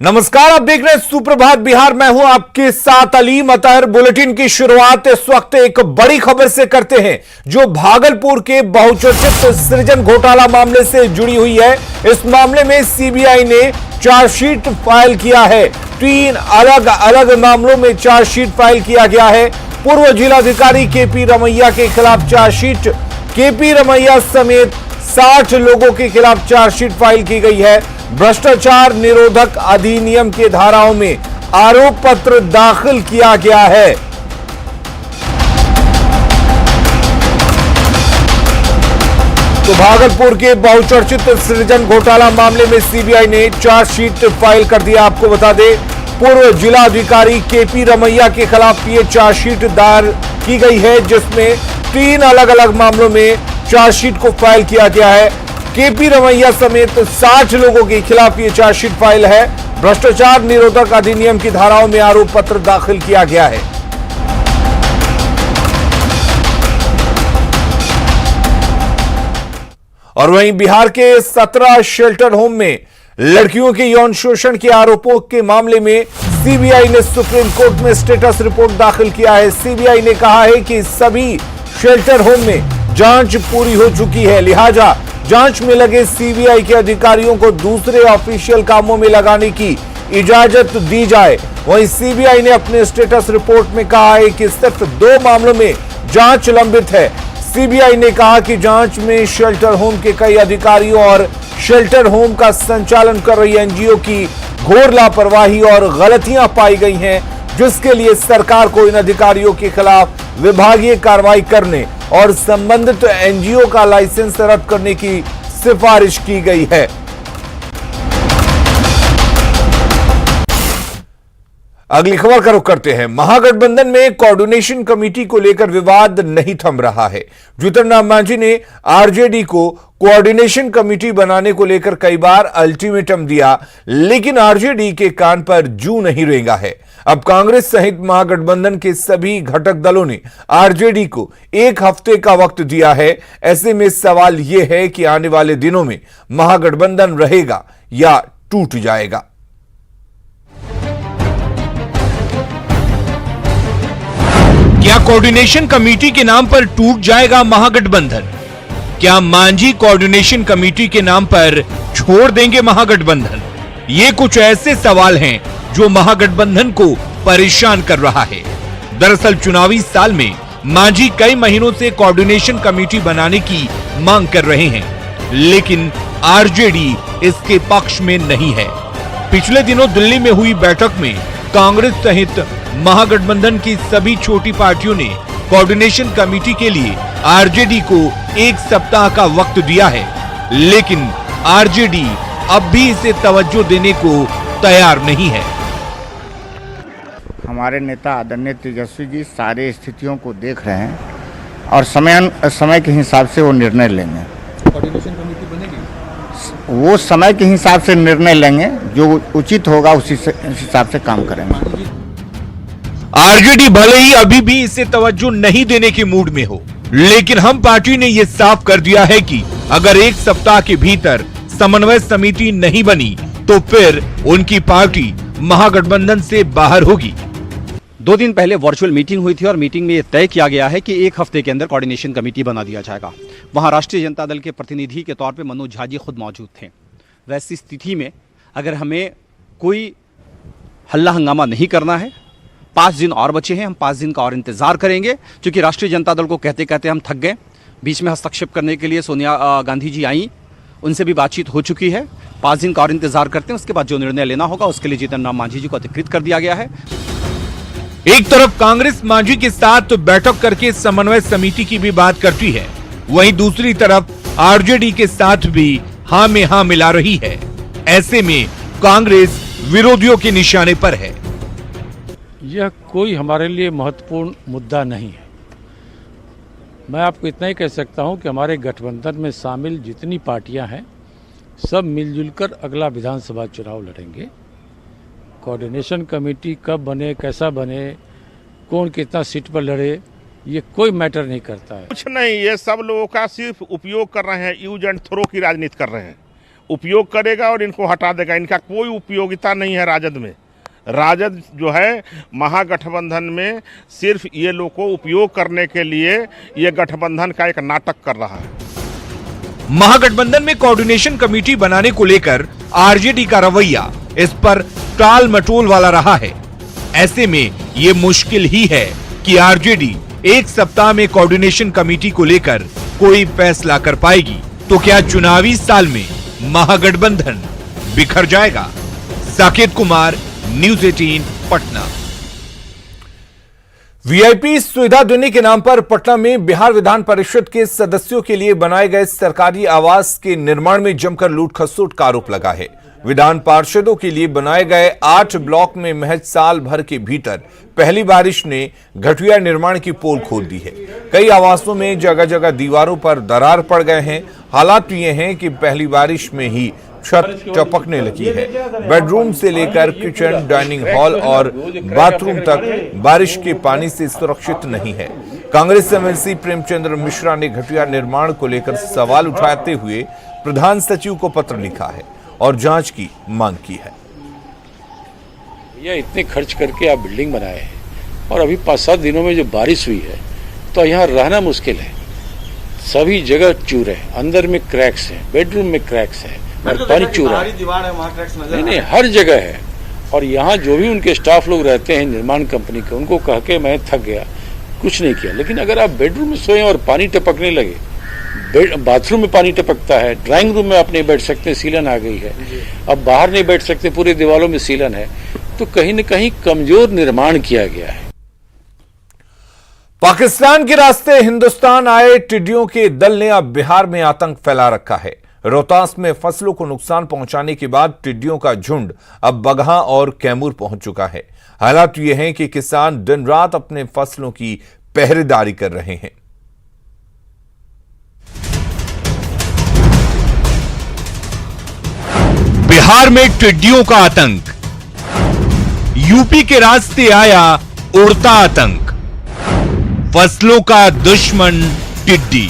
नमस्कार, आप देख रहे हैं सुप्रभात बिहार। मैं हूं आपके साथ अलीम अतहर। बुलेटिन की शुरुआत इस वक्त एक बड़ी खबर से करते हैं, जो भागलपुर के बहुचर्चित सृजन घोटाला मामले से जुड़ी हुई है। इस मामले में सीबीआई ने चार्जशीट फाइल किया है। 3 अलग अलग मामलों में चार्जशीट फाइल किया गया है। पूर्व जिलाधिकारी केपी रमैया के खिलाफ चार्जशीट, केपी रमैया समेत 60 लोगों के खिलाफ चार्जशीट फाइल की गई है। भ्रष्टाचार निरोधक अधिनियम के धाराओं में आरोप पत्र दाखिल किया गया है। तो भागलपुर के बहुचर्चित सृजन घोटाला मामले में सीबीआई ने चार्जशीट फाइल कर दिया। आपको बता दें, पूर्व जिलाधिकारी केपी रमैया के खिलाफ ये चार्जशीट दायर की गई है, जिसमें 3 अलग अलग मामलों में चार्जशीट को फाइल किया गया है। केपी रमैया समेत 60 लोगों के खिलाफ यह चार्जशीट फाइल है। भ्रष्टाचार निरोधक अधिनियम की धाराओं में आरोप पत्र दाखिल किया गया है। और वहीं बिहार के 17 शेल्टर होम में लड़कियों के यौन शोषण के आरोपों के मामले में सीबीआई ने सुप्रीम कोर्ट में स्टेटस रिपोर्ट दाखिल किया है। सीबीआई ने कहा है कि सभी शेल्टर होम में जांच पूरी हो चुकी है, लिहाजा जांच में लगे सीबीआई के अधिकारियों को दूसरे ऑफिशियल कामों में लगाने की इजाजत दी जाए। वहीं सीबीआई ने अपने स्टेटस रिपोर्ट में कहा है कि सिर्फ 2 मामलों में जांच लंबित है। सीबीआई ने कहा कि जांच में शेल्टर होम के कई अधिकारियों और शेल्टर होम का संचालन कर रही एनजीओ की घोर लापरवाही और गलतियां पाई गई हैं, जिसके लिए सरकार को इन अधिकारियों के खिलाफ विभागीय कार्रवाई करने और संबंधित एनजीओ का लाइसेंस रद्द करने की सिफारिश की गई है। अगली खबर का रुख करते हैं। महागठबंधन में कोऑर्डिनेशन कमेटी को लेकर विवाद नहीं थम रहा है। जीतन राम मांझी ने आरजेडी को कोऑर्डिनेशन कमेटी बनाने को लेकर कई बार अल्टीमेटम दिया, लेकिन आरजेडी के कान पर जू नहीं रेंगा है। अब कांग्रेस सहित महागठबंधन के सभी घटक दलों ने आरजेडी को 1 हफ्ते का वक्त दिया है। ऐसे में सवाल यह है कि आने वाले दिनों में महागठबंधन रहेगा या टूट जाएगा। क्या कोऑर्डिनेशन कमेटी के नाम पर टूट जाएगा महागठबंधन? क्या मांझी कोऑर्डिनेशन कमेटी के नाम पर छोड़ देंगे महागठबंधन? ये कुछ ऐसे सवाल हैं जो महागठबंधन को परेशान कर रहा है। दरअसल चुनावी साल में मांझी कई महीनों से कोऑर्डिनेशन कमेटी बनाने की मांग कर रहे हैं, लेकिन आरजेडी इसके पक्ष में नहीं है। पिछले दिनों दिल्ली में हुई बैठक में कांग्रेस सहित महागठबंधन की सभी छोटी पार्टियों ने कोऑर्डिनेशन कमेटी के लिए आरजेडी को 1 सप्ताह का वक्त दिया है, लेकिन आरजेडी अब भी इसे तवज्जो देने को तैयार नहीं है। हमारे नेता आदरणीय तेजस्वी जी सारे स्थितियों को देख रहे हैं और समय के हिसाब से वो निर्णय लेंगे। कोऑर्डिनेशन कमेटी बनेगी, वो समय के हिसाब से निर्णय लेंगे, जो उचित होगा उसी हिसाब से काम करेंगे। आरजेडी भले ही अभी भी इसे तवज्जो नहीं देने के मूड में हो, लेकिन हम पार्टी ने यह साफ कर दिया है कि अगर 1 सप्ताह के भीतर समन्वय समिति नहीं बनी तो फिर उनकी पार्टी महागठबंधन से बाहर होगी। 2 दिन पहले वर्चुअल मीटिंग हुई थी और मीटिंग में यह तय किया गया है कि 1 हफ्ते के अंदर कोऑर्डिनेशन कमेटी बना दिया जाएगा। वहां राष्ट्रीय जनता दल के प्रतिनिधि के तौर पे मनोज झा जी खुद मौजूद थे। वैसी स्थिति में अगर हमें कोई हल्ला हंगामा नहीं करना है, 5 दिन और बचे हैं, हम 5 दिन का और इंतजार करेंगे, क्योंकि राष्ट्रीय जनता दल को कहते कहते हम थक गए। बीच में हस्तक्षेप करने के लिए सोनिया गांधी जी आई, उनसे भी बातचीत हो चुकी है। 5 दिन का और इंतजार करते हैं, उसके बाद जो निर्णय लेना होगा उसके लिए जीतन राम मांझी जी को अधिकृत कर दिया गया है। एक तरफ कांग्रेस मांझी के साथ बैठक करके समन्वय समिति की भी बात करती है, वहीं दूसरी तरफ आरजेडी के साथ भी हां में हां मिला रही है। ऐसे में कांग्रेस विरोधियों के निशाने पर है। यह कोई हमारे लिए महत्वपूर्ण मुद्दा नहीं है। मैं आपको इतना ही कह सकता हूं कि हमारे गठबंधन में शामिल जितनी पार्टियां हैं, सब मिलजुल कर अगला विधानसभा चुनाव लड़ेंगे। कोऑर्डिनेशन कमेटी कब बने, कैसा बने, कौन कितना सीट पर लड़े, ये कोई मैटर नहीं करता है। कुछ नहीं, ये सब लोगों का सिर्फ उपयोग कर रहे हैं, यूज एंड थ्रो की राजनीति कर रहे हैं। उपयोग करेगा और इनको हटा देगा। इनका कोई उपयोगिता नहीं है राजद में। राजद जो है महागठबंधन में सिर्फ ये लोग को उपयोग करने के लिए ये गठबंधन का एक नाटक कर रहा है। महागठबंधन में कोऑर्डिनेशन कमेटी बनाने को लेकर आरजेडी का रवैया इस पर टाल मटोल वाला रहा है। ऐसे में ये मुश्किल ही है कि आरजेडी एक सप्ताह में कोऑर्डिनेशन कमेटी को लेकर कोई फैसला कर पाएगी। तो क्या चुनावी साल में महागठबंधन बिखर जाएगा? साकेत कुमार, न्यूज़ 18 पटना। वीआईपी सुविधा देने के नाम पर पटना में बिहार विधान परिषद के सदस्यों के लिए बनाए गए सरकारी आवास के निर्माण में जमकर लूट खसोट का आरोप लगा है। विधान पार्षदों के लिए बनाए गए 8 ब्लॉक में महज साल भर के भीतर पहली बारिश ने घटिया निर्माण की पोल खोल दी है। कई आवासों में जगह जगह दीवारों पर दरार पड़ गए हैं। हालात ये हैं कि पहली बारिश में ही छत टपकने लगी है। बेडरूम से लेकर किचन, डाइनिंग हॉल और बाथरूम तक बारिश के पानी से सुरक्षित नहीं है। कांग्रेस एमएलसी प्रेमचंद्र मिश्रा ने घटिया निर्माण को लेकर सवाल उठाते हुए प्रधान सचिव को पत्र लिखा है और जांच की मांग की है। भैया इतने खर्च करके आप बिल्डिंग बनाए हैं और अभी 5-7 दिनों में जो बारिश हुई है तो यहाँ रहना मुश्किल है। सभी जगह चूर है, अंदर में क्रैक्स है, बेडरूम में क्रैक्स है और पानी चूर है। नहीं, हर जगह है। और यहाँ जो भी उनके स्टाफ लोग रहते हैं निर्माण कंपनी के, उनको कह के मैं थक गया, कुछ नहीं किया। लेकिन अगर आप बेडरूम में सोए और पानी टपकने लगे, बाथरूम में पानी टपकता है, ड्राइंग रूम में आप नहीं बैठ सकते, सीलन आ गई है, अब बाहर नहीं बैठ सकते, पूरे दीवारों में सीलन है, तो कहीं न कहीं कमजोर निर्माण किया गया है। पाकिस्तान के रास्ते हिंदुस्तान आए टिड्डियों के दल ने अब बिहार में आतंक फैला रखा है। रोहतास में फसलों को नुकसान पहुंचाने के बाद टिड्डियों का झुंड अब बगहा और कैमूर पहुंच चुका है। हालात यह है कि किसान दिन रात अपने फसलों की पहरेदारी कर रहे हैं। बिहार में टिड्डियों का आतंक, यूपी के रास्ते आया उड़ता आतंक। फसलों का दुश्मन टिड्डी।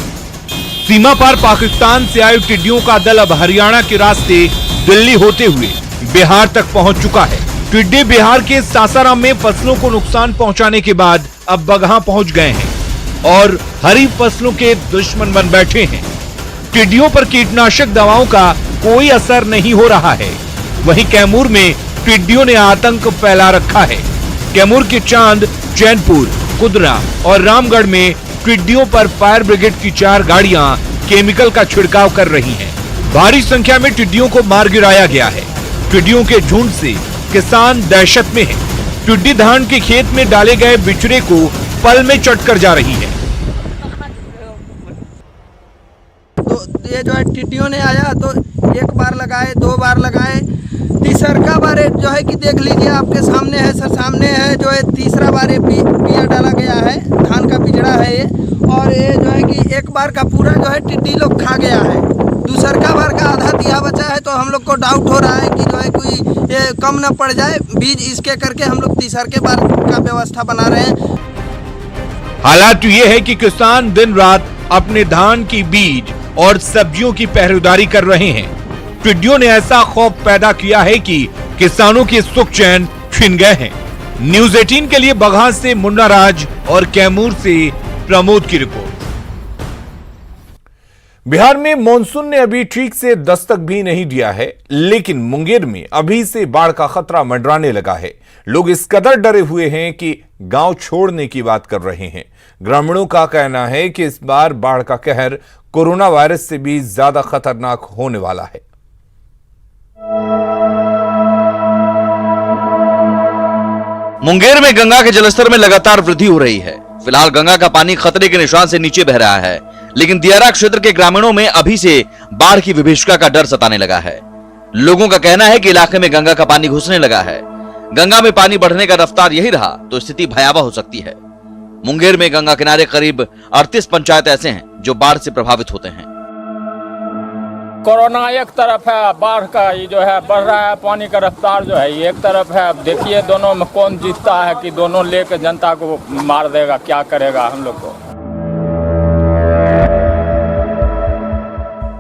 सीमा पार पाकिस्तान से आए टिड्डियों का दल अब हरियाणा के रास्ते दिल्ली होते हुए बिहार तक पहुंच चुका है। टिड्डी बिहार के सासाराम में फसलों को नुकसान पहुंचाने के बाद अब बगहा पहुंच गए हैं और हरी फसलों के दुश्मन बन बैठे हैं। टिड्डियों पर कीटनाशक दवाओं का कोई असर नहीं हो रहा है। वहीं कैमूर में टिड्डियों ने आतंक फैला रखा है। कैमूर के चांद, चैनपुर, कुदरा और रामगढ़ में टिड्डियों पर फायर ब्रिगेड की 4 गाड़ियां केमिकल का छिड़काव कर रही हैं। भारी संख्या में टिड्डियों को मार गिराया गया है। टिड्डियों के झुंड से किसान दहशत में है। टिड्डी धान के खेत में डाले गए बिचड़े को पल में चटकर जा रही है। तो ये जो है टिड्डियों ने आया तो 1 बार लगाए, 2 बार लगाए, तीसरा बार जो है कि देख लीजिए आपके सामने है, सर सामने है, जो है तीसरा बार बिया डाला गया है, धान का बिजड़ा है ये। और ये जो है कि 1 बार का पूरा जो है टिड्डी लोग खा गया है। दूसरा बार का आधा दिया बचा है तो हम लोग को डाउट हो रहा है कि जो है कोई ये कम न पड़ जाए बीज, इसके करके हम लोग तीसरे बार का व्यवस्था बना रहे हैं। हालात ये है कि किसान दिन रात अपने धान की बीज और सब्जियों की पहरेदारी कर रहे हैं। टिड्डियों ने ऐसा खौफ पैदा किया है कि किसानों के सुख चैन छिन गए हैं। न्यूज़ 18 के लिए बगहा से मुन्ना राज और कैमूर से प्रमोद की रिपोर्ट। बिहार में मॉनसून ने अभी ठीक से दस्तक भी नहीं दिया है, लेकिन मुंगेर में अभी से बाढ़ का खतरा मंडराने लगा है। लोग इस कदर डरे हुए हैं कि गांव छोड़ने की बात कर रहे हैं। ग्रामीणों का कहना है कि इस बार बाढ़ का कहर कोरोना वायरस से भी ज्यादा खतरनाक होने वाला है। मुंगेर में गंगा के जलस्तर में लगातार वृद्धि हो रही है। फिलहाल गंगा का पानी खतरे के निशान से नीचे बह रहा है, लेकिन दियारा क्षेत्र के ग्रामीणों में अभी से बाढ़ की विभीषिका का डर सताने लगा है। लोगों का कहना है कि इलाके में गंगा का पानी घुसने लगा है। गंगा में पानी बढ़ने का रफ्तार यही रहा तो स्थिति भयावह हो सकती है। मुंगेर में गंगा किनारे करीब 38 पंचायत ऐसे हैं जो बाढ़ से प्रभावित होते हैं। कोरोना एक तरफ है, बाढ़ का ये जो है बढ़ रहा है, पानी का रफ्तार जो है ये एक तरफ है। अब देखिए दोनों में कौन जीतता है कि दोनों लेके जनता को मार देगा, क्या करेगा हम लोग को।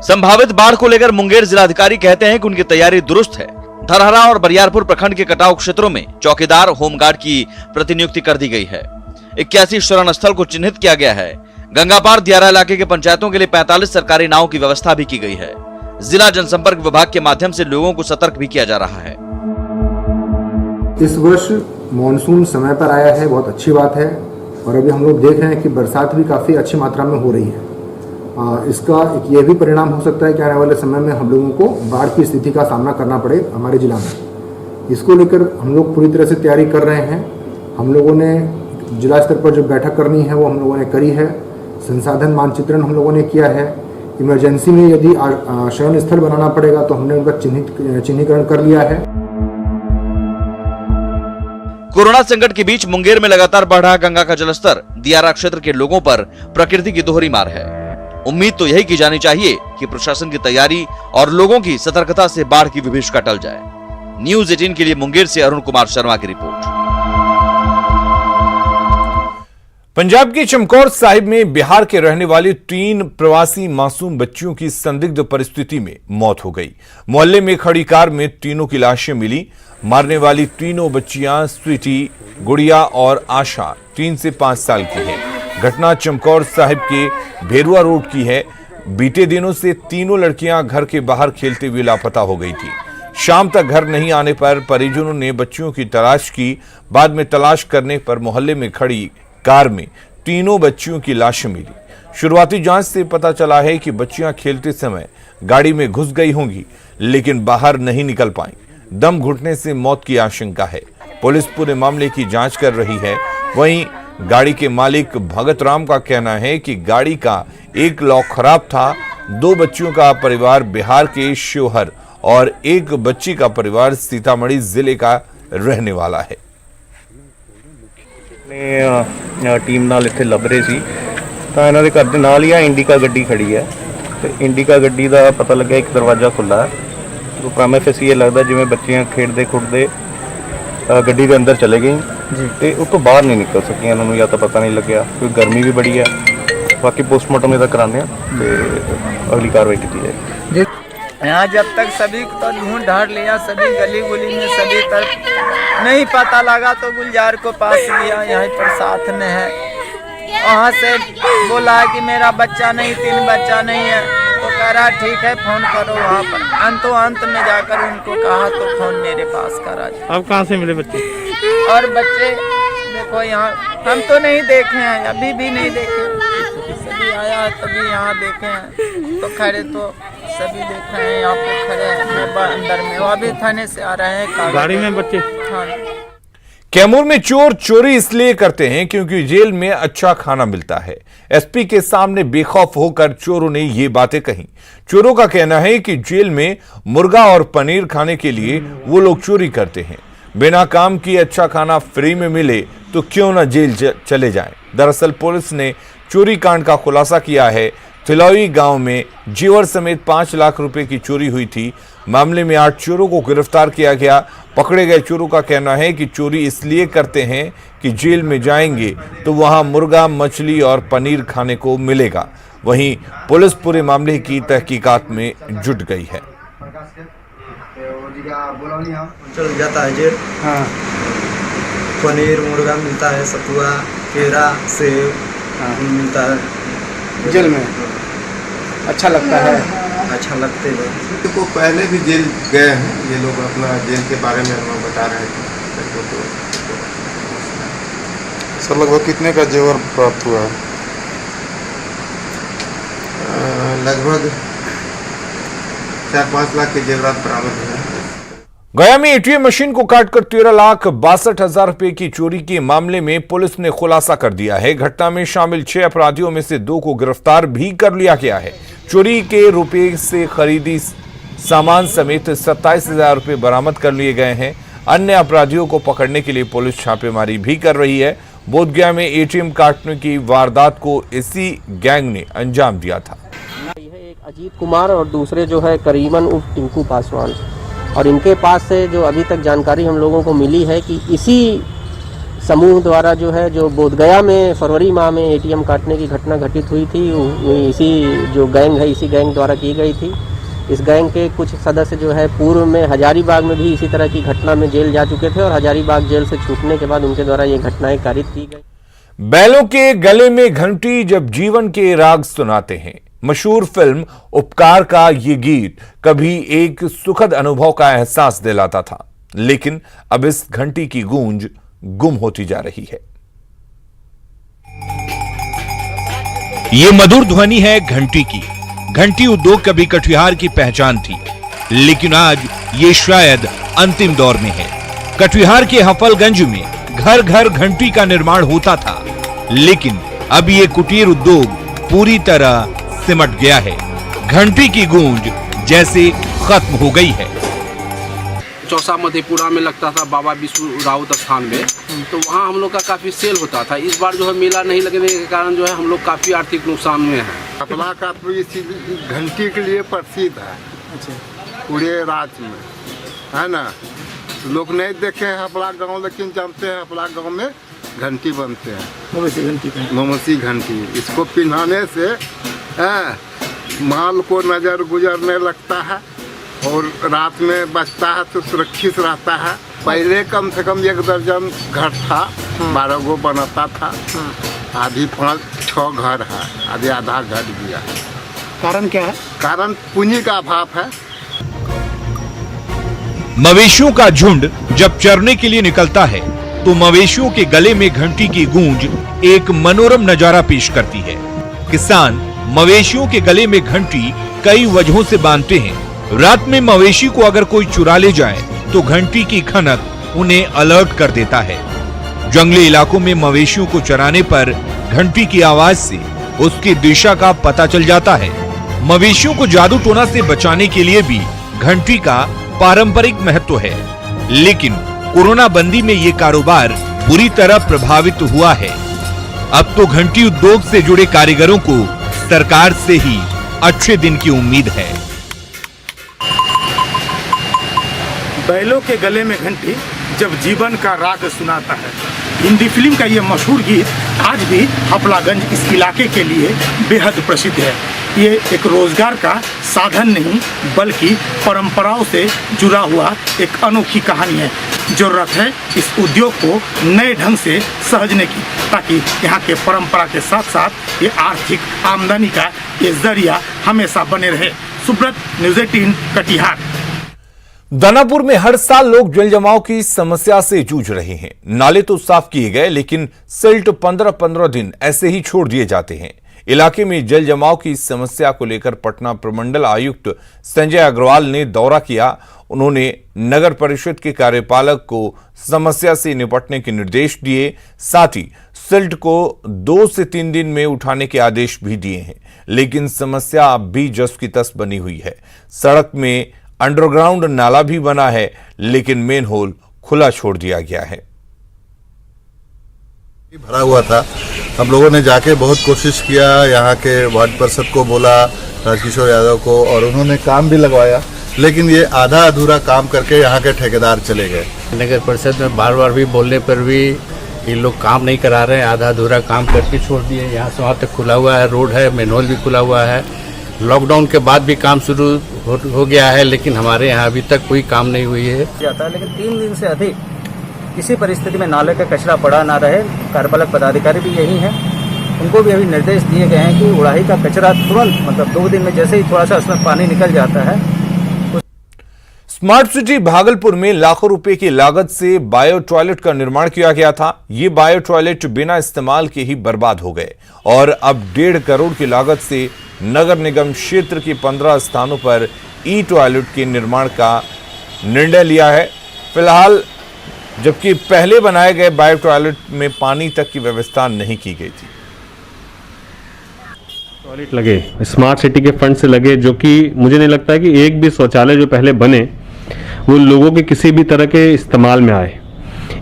संभावित बाढ़ को लेकर मुंगेर जिलाधिकारी कहते हैं कि उनकी तैयारी दुरुस्त है। धरहरा और बरियारपुर प्रखंड के कटाव क्षेत्रों में चौकीदार होमगार्ड की प्रतिनियुक्ति कर दी गई है। 81 शरण स्थल को चिन्हित किया गया है। गंगा पार दियारा इलाके के पंचायतों के लिए 45 सरकारी नावों की व्यवस्था भी की गई है। जिला जनसंपर्क विभाग के माध्यम से लोगों को सतर्क भी किया जा रहा है। इस वर्ष मॉनसून समय पर आया है, बहुत अच्छी बात है। और अभी हम लोग देख रहे हैं कि बरसात भी काफ़ी अच्छी मात्रा में हो रही है। इसका एक ये भी परिणाम हो सकता है कि आने वाले समय में हम लोगों को बाढ़ की स्थिति का सामना करना पड़े हमारे जिला में। इसको लेकर हम लोग पूरी तरह से तैयारी कर रहे हैं। हम लोगों ने जिला स्तर पर जो बैठक करनी है वो हम लोगों ने करी है। संसाधन मानचित्रण हम लोगों ने किया है। इमरजेंसी में यदि शरण स्थल बनाना पड़ेगा तो हमने उनका चिन्हीकरण कर लिया है। कोरोना संकट के बीच मुंगेर में लगातार बढ़ रहा गंगा का जलस्तर दियारा क्षेत्र के लोगों पर प्रकृति की दोहरी मार है। उम्मीद तो यही की जानी चाहिए कि प्रशासन की तैयारी और लोगों की सतर्कता से बाढ़ की विभीषिका टल जाए। न्यूज़ 18 के लिए मुंगेर से अरुण कुमार शर्मा की रिपोर्ट। पंजाब के चमकौर साहिब में बिहार के रहने वाली 3 प्रवासी मासूम बच्चियों की संदिग्ध परिस्थिति में मौत हो गई। मोहल्ले में खड़ी कार में तीनों की लाशें मिली। मारने वाली तीनों बच्चियां स्वीटी, गुड़िया और आशा 3 से 5 साल की हैं। घटना चमकौर साहिब के भेरुआ रोड की है। बीते दिनों से तीनों लड़कियां घर के बाहर खेलते हुए लापता हो गई थी। शाम तक घर नहीं आने पर परिजनों ने बच्चियों की तलाश की। बाद में तलाश करने पर मोहल्ले में खड़ी कार में तीनों बच्चियों की लाशें मिली। शुरुआती जांच से पता चला है कि बच्चियां खेलते समय गाड़ी में घुस गई होंगी, लेकिन बाहर नहीं निकल पाई। दम घुटने से मौत की आशंका है। पुलिस पूरे मामले की जांच कर रही है। वहीं गाड़ी के मालिक भगत राम का कहना है कि गाड़ी का एक लॉक खराब था। 2 बच्चियों का परिवार बिहार के शिवहर और एक बच्ची का परिवार सीतामढ़ी जिले का रहने वाला है। टीम नाल इत्थे लभ रहे सी तां इन्हां दे घर दे नाल ही इंडिका गड्डी खड़ी है ते इंडिका गड्डी दा पता लग्या एक दरवाजा खुला है। तो प्राइमा फेसी ये लगदा जिवें बच्चियां खेडदे खुडदे गड्डी दे अंदर चले गई ते उस तो बाहर नहीं निकल सकियां। इन्हां नूं या तो पता नहीं लग्या क्योंकि गर्मी भी बड़ी है। बाकी पोस्टमार्टम इहदा कराने ते अगली कार्रवाई की जाएगी। यहाँ जब तक सभी तो ढूंढ ढांढ लिया, सभी गली गुली में सभी तरफ नहीं पता लगा तो गुलजार को पास लिया, यहीं पर साथ में है। वहाँ से बोला कि मेरा बच्चा नहीं, 3 बच्चा नहीं है। तो कह रहा ठीक है फोन करो वहाँ पर। अंत में जाकर उनको कहा तो फोन मेरे पास करा। अब कहाँ से मिले बच्चे? और बच्चे देखो यहाँ हम तो नहीं देखे हैं, अभी भी नहीं देखे। सभी आया है तभी यहाँ देखे हैं। तो खड़े तो सभी देख रहे हैं, यहाँ पे खड़े हैं अंदर में। वो अभी थाने से आ रहे हैं गाड़ी में बच्चे। हाँ। कैमूर में चोर चोरी इसलिए करते हैं क्योंकि जेल में अच्छा खाना मिलता है। एसपी के सामने बेखौफ होकर चोरों ने ये बातें कही। चोरों का कहना है कि जेल में मुर्गा और पनीर खाने के लिए वो लोग चोरी करते हैं। बिना काम किए अच्छा खाना फ्री में मिले तो क्यों ना जेल चले जाएं। दरअसल पुलिस ने चोरी कांड का खुलासा किया है। थिलौई गांव में जेवर समेत 5 लाख रुपए की चोरी हुई थी। मामले में 8 चोरों को गिरफ्तार किया गया। पकड़े गए चोरों का कहना है कि चोरी इसलिए करते हैं कि जेल में जाएंगे तो वहां मुर्गा, मछली और पनीर खाने को मिलेगा। वहीं पुलिस पूरे मामले की तहकीकात में जुट गई है। चल जाता है जेल। हाँ। पनीर, मुर्गा मिलता है, सतुआ, केरा, सेब मिलता है जेल में। अच्छा लगता है। अच्छा लगते हैं। तो पहले भी जेल गए हैं ये लोग, अपना जेल के बारे में हमें बता रहे थे। सर लगभग कितने का जेवर प्राप्त हुआ है? लगभग 4-5 लाख के जेवरात बरामद हुए। गया में एटीएम मशीन को काटकर 13,62,000 रुपए की चोरी के मामले में पुलिस ने खुलासा कर दिया है। घटना में शामिल 6 अपराधियों में से 2 को गिरफ्तार भी कर लिया गया है। चोरी के रुपए से खरीदी सामान समेत 27,000 रुपए बरामद कर लिए गए हैं। अन्य अपराधियों को पकड़ने के लिए पुलिस छापेमारी भी कर रही है। बोधगया में एटीएम काटने की वारदात को इसी गैंग ने अंजाम दिया था। एक अजीत कुमार और दूसरे जो है करीमन उर्फ टिंकू पासवान, और इनके पास से जो अभी तक जानकारी हम लोगों को मिली है कि इसी समूह द्वारा जो है जो बोधगया में फरवरी माह में एटीएम काटने की घटना घटित हुई थी, इसी जो गैंग है इसी गैंग द्वारा की गई थी। इस गैंग के कुछ सदस्य जो है पूर्व में हजारीबाग में भी इसी तरह की घटना में जेल जा चुके थे और हजारीबाग जेल से छूटने के बाद उनके द्वारा ये घटनाएं कारित की गई। बैलों के गले में घंटी जब जीवन के राग सुनाते हैं। मशहूर फिल्म उपकार का ये गीत कभी एक सुखद अनुभव का एहसास दिलाता था, लेकिन अब इस घंटी की गूंज गुम होती जा रही है। ये मधुर ध्वनि है घंटी की। घंटी उद्योग कभी कटिहार की पहचान थी, लेकिन आज ये शायद अंतिम दौर में है। कटिहार के हफलगंज में घर घर घंटी का निर्माण होता था, लेकिन अब ये कुटीर उद्योग पूरी तरह सिमट गया है। घंटी की गूंज जैसे खत्म हो गई है। चौसा मधेपुरा में लगता था बाबा विष्णु राउत स्थान में, तो वहाँ हम लोग का काफ़ी सेल होता था। इस बार जो है मेला नहीं लगने के कारण जो है हम लोग काफ़ी आर्थिक नुकसान में हैं। हपला का तो इसी घंटी के लिए प्रसिद्ध है। अच्छा। पूरे राज्य में है ना। लोग नहीं देखे हैं हपला गांव, लेकिन जानते हैं हपला गांव में घंटी बनते हैं। मवेशी घंटी इसको पिन्हाने से माल को नजर गुजरने लगता है और रात में बचता है तो सुरक्षित रहता है। पहले कम से कम 1 दर्जन घर था, 12 गो बनाता था। अभी 5-6 घर है, अभी आधा घट गया। कारण क्या है? कारण पूंजी का अभाव है। मवेशियों का झुंड जब चरने के लिए निकलता है तो मवेशियों के गले में घंटी की गूंज एक मनोरम नजारा पेश करती है। किसान मवेशियों के गले में घंटी कई वजहों से बांधते हैं। रात में मवेशी को अगर कोई चुरा ले जाए तो घंटी की खनक उन्हें अलर्ट कर देता है। जंगली इलाकों में मवेशियों को चराने पर घंटी की आवाज से उसकी दिशा का पता चल जाता है। मवेशियों को जादू टोना से बचाने के लिए भी घंटी का पारंपरिक महत्व है, लेकिन कोरोना बंदी में ये कारोबार बुरी तरह प्रभावित हुआ है। अब तो घंटी उद्योग से जुड़े कारीगरों को सरकार से ही अच्छे दिन की उम्मीद है। बैलों के गले में घंटी जब जीवन का राग सुनाता है। हिंदी फिल्म का ये मशहूर गीत आज भी हपलागंज इस इलाके के लिए बेहद प्रसिद्ध है। ये एक रोजगार का साधन नहीं बल्कि परंपराओं से जुड़ा हुआ एक अनोखी कहानी है। जरूरत है इस उद्योग को नए ढंग से सहेजने की, ताकि यहाँ के परंपरा के साथ साथ ये आर्थिक आमदनी का ये जरिया हमेशा बने रहे। सुब्रत, न्यूज़ 18 कटिहार। दानापुर में हर साल लोग जल जमाव की समस्या से जूझ रहे हैं। नाले तो साफ किए गए, लेकिन सिल्ट 15-15 दिन ऐसे ही छोड़ दिए जाते हैं। इलाके में जल जमाव की समस्या को लेकर पटना प्रमंडल आयुक्त संजय अग्रवाल ने दौरा किया। उन्होंने नगर परिषद के कार्यपालक को समस्या से निपटने के निर्देश दिए। साथ ही सिल्ट को 2 से 3 दिन में उठाने के आदेश भी दिए हैं, लेकिन समस्या अब भी जस की तस बनी हुई है। सड़क में अंडरग्राउंड नाला भी बना है, लेकिन मेन होल खुला छोड़ दिया गया है। भरा हुआ था। हम लोगों ने जाके बहुत कोशिश किया, यहाँ के वार्ड पार्षद को बोला, राजकिशोर यादव को, और उन्होंने काम भी लगवाया, लेकिन ये आधा अधूरा काम करके यहाँ के ठेकेदार चले गए। नगर परिषद में बार बार भी बोलने पर भी ये लोग काम नहीं करा रहे हैं, आधा अधूरा काम करके छोड़ दिए। यहाँ से वहाँ तक खुला हुआ है, रोड है, मेनहोल भी खुला हुआ है। लॉकडाउन के बाद भी काम शुरू हो गया है, लेकिन हमारे यहाँ अभी तक कोई काम नहीं हुई है। लेकिन 3 दिन से अधिक किसी परिस्थिति में नाले का कचरा पड़ा ना रहे। कार्यपालक पदाधिकारी भी यही हैं, उनको भी अभी निर्देश दिए गए हैं कि उड़ाही का कचरा तुरंत, मतलब 2 दिन में जैसे ही थोड़ा सा उसमें पानी निकल जाता है। स्मार्ट सिटी भागलपुर में लाखों रुपए की लागत से बायो टॉयलेट का निर्माण किया गया था। ये बायो टॉयलेट बिना इस्तेमाल के ही बर्बाद हो गए और अब 1.5 करोड़ की लागत से नगर निगम क्षेत्र के 15 स्थानों पर ई टॉयलेट के निर्माण का निर्णय लिया है। फिलहाल जबकि पहले बनाए गए बायो टॉयलेट में पानी तक की व्यवस्था नहीं की गई थी। टॉयलेट लगे स्मार्ट सिटी के फंड से लगे, जो कि मुझे नहीं लगता है कि एक भी शौचालय जो पहले बने वो लोगों के किसी भी तरह के इस्तेमाल में आए।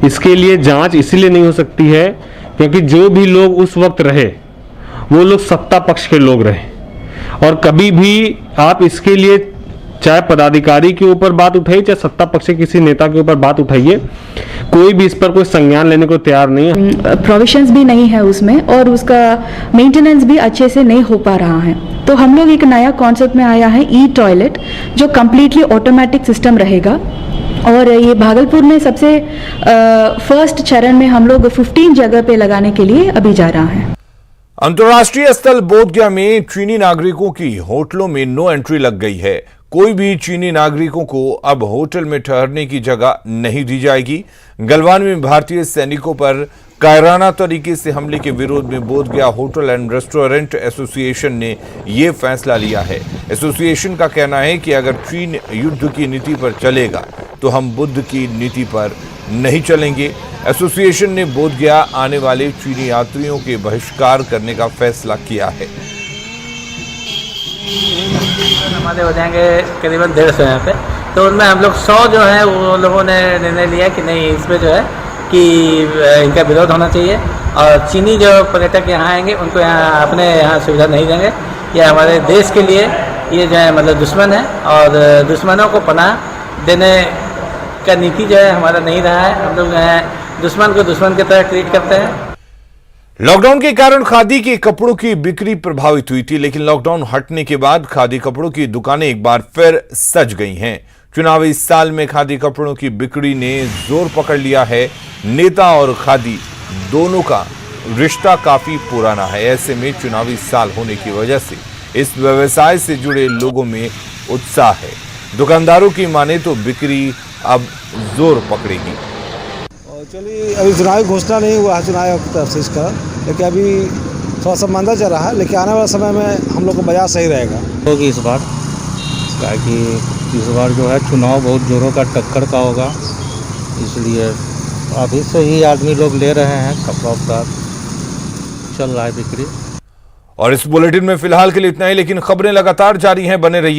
इसके लिए जांच इसीलिए नहीं हो सकती है क्योंकि जो भी लोग उस वक्त रहे वो लोग सत्ता पक्ष के लोग रहे, और कभी भी आप इसके लिए चाहे पदाधिकारी के ऊपर बात उठाइए चाहे सत्ता पक्ष के किसी नेता के ऊपर बात उठाइए, कोई भी इस पर कोई संज्ञान लेने को तैयार नहीं है। प्रोविजंस भी नहीं है उसमें और उसका मेंटेनेंस भी अच्छे से नहीं हो पा रहा है। तो हम लोग एक नया कॉन्सेप्ट में आया है ई टॉयलेट, जो कम्प्लीटली ऑटोमेटिक सिस्टम रहेगा और ये भागलपुर में सबसे फर्स्ट चरण में हम लोग 15 जगह पे लगाने के लिए अभी जा रहा है। अंतर्राष्ट्रीय स्थल बोधगया में चीनी नागरिकों की होटलों में नो एंट्री लग गई है। कोई भी चीनी नागरिकों को अब होटल में ठहरने की जगह नहीं दी जाएगी। गलवान में भारतीय सैनिकों पर कायराना तरीके से हमले के विरोध में Bodhgaya hotel and restaurant association ने यह फैसला लिया है। एसोसिएशन का कहना है कि अगर चीन युद्ध की नीति पर चलेगा तो हम बुद्ध की नीति पर नहीं चलेंगे। एसोसिएशन ने बोधगया आने वाले चीनी यात्रियों के बहिष्कार करने का फैसला किया है। हमारे हो जाएंगे करीबन 150 यहाँ पे, तो उनमें हम लोग 100 जो है वो लोगों ने निर्णय लिया कि नहीं, इसमें जो है कि इनका विरोध होना चाहिए और चीनी जो पर्यटक यहाँ आएंगे उनको यहाँ अपने यहाँ सुविधा नहीं देंगे। ये हमारे देश के लिए ये जो है मतलब दुश्मन है और दुश्मनों को पनाह देने का नीति जो है हमारा नहीं रहा है। हम लोग जो है दुश्मन को दुश्मन की तरह ट्रीट करते हैं। लॉकडाउन के कारण खादी के कपड़ों की बिक्री प्रभावित हुई थी, लेकिन लॉकडाउन हटने के बाद खादी कपड़ों की दुकानें एक बार फिर सज गई हैं। चुनावी साल में खादी कपड़ों की बिक्री ने जोर पकड़ लिया है। नेता और खादी दोनों का रिश्ता काफी पुराना है। ऐसे में चुनावी साल होने की वजह से इस व्यवसाय से जुड़े लोगों में उत्साह है। दुकानदारों की माने तो बिक्री अब जोर पकड़ेगी। चलिए, अभी चुनावी घोषणा नहीं हुआ है चुनाव की तरफ से इसका, लेकिन अभी थोड़ा सा मंदा चल रहा है, लेकिन आने वाले समय में हम लोग को बाजार सही रहेगा। होगी इस बार, ताकि इस बार जो है चुनाव बहुत जोरों का टक्कर का होगा, इसलिए अभी से ही आदमी लोग ले रहे हैं, कपड़ा उपड़ा चल रहा है बिक्री। और इस बुलेटिन में फिलहाल के लिए इतना ही, लेकिन खबरें लगातार जारी हैं, बने रहिए।